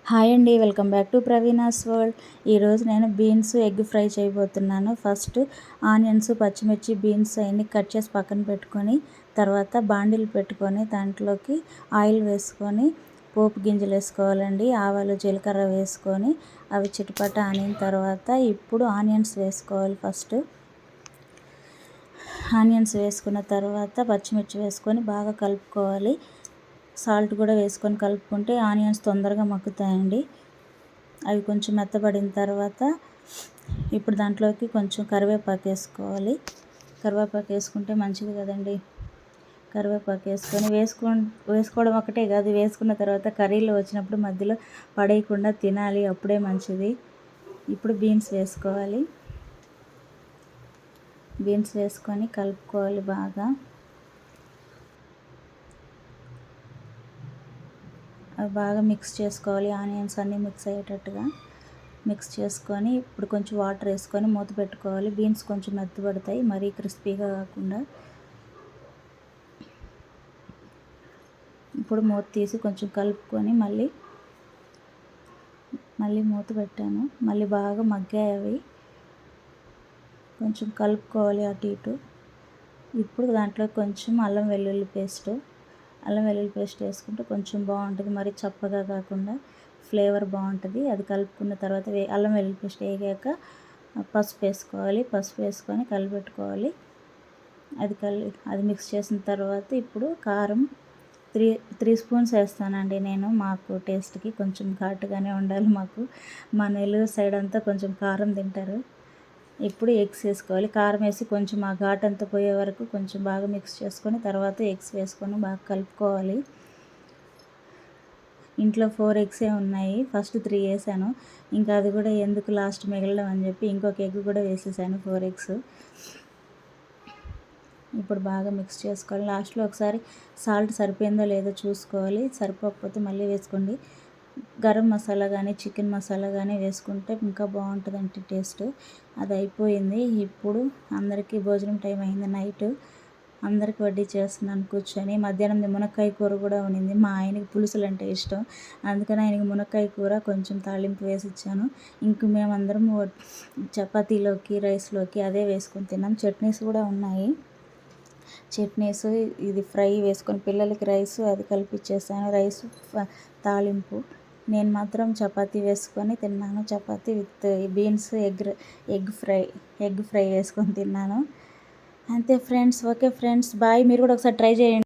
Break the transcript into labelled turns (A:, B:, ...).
A: Hi అండి, welcome back to Praveena's world. ఈరోజు నేను బీన్స్ ఎగ్ ఫ్రై చేయబోతున్నాను. ఫస్ట్ ఆనియన్స్, పచ్చిమిర్చి, బీన్స్ అన్నీ కట్ చేసి పక్కన పెట్టుకొని, తర్వాత బాండిల్ పెట్టుకొని దాంట్లోకి ఆయిల్ వేసుకొని పోపు గింజలు వేసుకోవాలండి. ఆవాలు, జీలకర్ర వేసుకొని అవి చిటపట ఆనిన తర్వాత ఇప్పుడు ఆనియన్స్ వేసుకోవాలి. ఫస్ట్ ఆనియన్స్ వేసుకున్న తర్వాత పచ్చిమిర్చి వేసుకొని బాగా కలుపుకోవాలి. సాల్ట్ కూడా వేసుకొని కలుపుకుంటే ఆనియన్స్ తొందరగా మగ్గుతాయండి. అవి కొంచెం మెత్తబడిన తర్వాత ఇప్పుడు దాంట్లోకి కొంచెం కరివేపాకు వేసుకోవాలి. కరివేపాకు వేసుకుంటే మంచిది కదండి. కరివేపాకు వేసుకొని వేసుకోవడం ఒకటే కాదు, వేసుకున్న తర్వాత కర్రీలో వచ్చినప్పుడు మధ్యలో పడేయకుండా తినాలి, అప్పుడే మంచిది. ఇప్పుడు బీన్స్ వేసుకోవాలి. బీన్స్ వేసుకొని కలుపుకోవాలి బాగా. అవి బాగా మిక్స్ చేసుకోవాలి. ఆనియన్స్ అన్నీ మిక్స్ అయ్యేటట్టుగా మిక్స్ చేసుకొని ఇప్పుడు కొంచెం వాటర్ వేసుకొని మూత పెట్టుకోవాలి. బీన్స్ కొంచెం మెత్తబడతాయి, మరీ క్రిస్పీగా కాకుండా. ఇప్పుడు మూత తీసి కొంచెం కలుపుకొని మళ్ళీ మూత పెట్టాను. మళ్ళీ బాగా మగ్గాయి అవి. కొంచెం కలుపుకోవాలి అటు ఇటు. ఇప్పుడు దాంట్లో కొంచెం అల్లం వెల్లుల్లి పేస్ట్ వేసుకుంటే కొంచెం బాగుంటుంది, మరి చప్పగా కాకుండా ఫ్లేవర్ బాగుంటుంది. అది కలుపుకున్న తర్వాత అల్లం వెల్లుల్లి పేస్ట్ వేగాక పసుపు వేసుకోవాలి. పసుపు వేసుకొని కలిపెట్టుకోవాలి. అది మిక్స్ చేసిన తర్వాత ఇప్పుడు కారం త్రీ స్పూన్స్ వేస్తానండి నేను. మాకు టేస్ట్కి కొంచెం ఘాటుగానే ఉండాలి. మా నెల్లూరు సైడ్ అంతా కొంచెం కారం తింటారు. ఇప్పుడు ఎగ్స్ వేసుకోవాలి. కారం వేసి కొంచెం ఆ ఘాట్ అంతా పోయే వరకు కొంచెం బాగా మిక్స్ చేసుకొని తర్వాత ఎగ్స్ వేసుకొని బాగా కలుపుకోవాలి. ఇంట్లో 4 ఎగ్సే ఉన్నాయి. ఫస్ట్ 3 వేసాను, ఇంకా అది కూడా ఎందుకు లాస్ట్ మిగలడం అని చెప్పి ఇంకొక ఎగ్ కూడా వేసేసాను. 4 ఎగ్స్. ఇప్పుడు బాగా మిక్స్ చేసుకోవాలి. లాస్ట్లో ఒకసారి సాల్ట్ సరిపోయిందో లేదో చూసుకోవాలి. సరిపోకపోతే మళ్ళీ వేసుకోండి. గరం మసాలా కానీ చికెన్ మసాలా కానీ వేసుకుంటే ఇంకా బాగుంటుందండి టేస్ట్. అది అయిపోయింది. ఇప్పుడు అందరికీ భోజనం టైం అయింది. నైట్ అందరికి వడ్డీ చేస్తున్నాను కూర్చొని. మధ్యాహ్నం మునక్కాయ కూర కూడా ఉన్నింది. మా ఆయనకి పులుసులు అంటే ఇష్టం, అందుకని ఆయనకి మునక్కాయ కూర కొంచెం తాలింపు వేసి ఇచ్చాను. ఇంక మేమందరం చపాతీలోకి రైస్లోకి అదే వేసుకొని తిన్నాం. చట్నీస్ కూడా ఉన్నాయి. చట్నీస్ ఇది ఫ్రై వేసుకొని పిల్లలకి రైస్ అది కలిపిచ్చేసాను. రైస్ తాలింపు. నేను మాత్రం చపాతీ వేసుకొని తిన్నాను. Chapati with beans egg fry వేసుకొని తిన్నాను. అంతే ఫ్రెండ్స్. Okay friends, bye. మీరు కూడా ఒకసారి ట్రై చేయండి.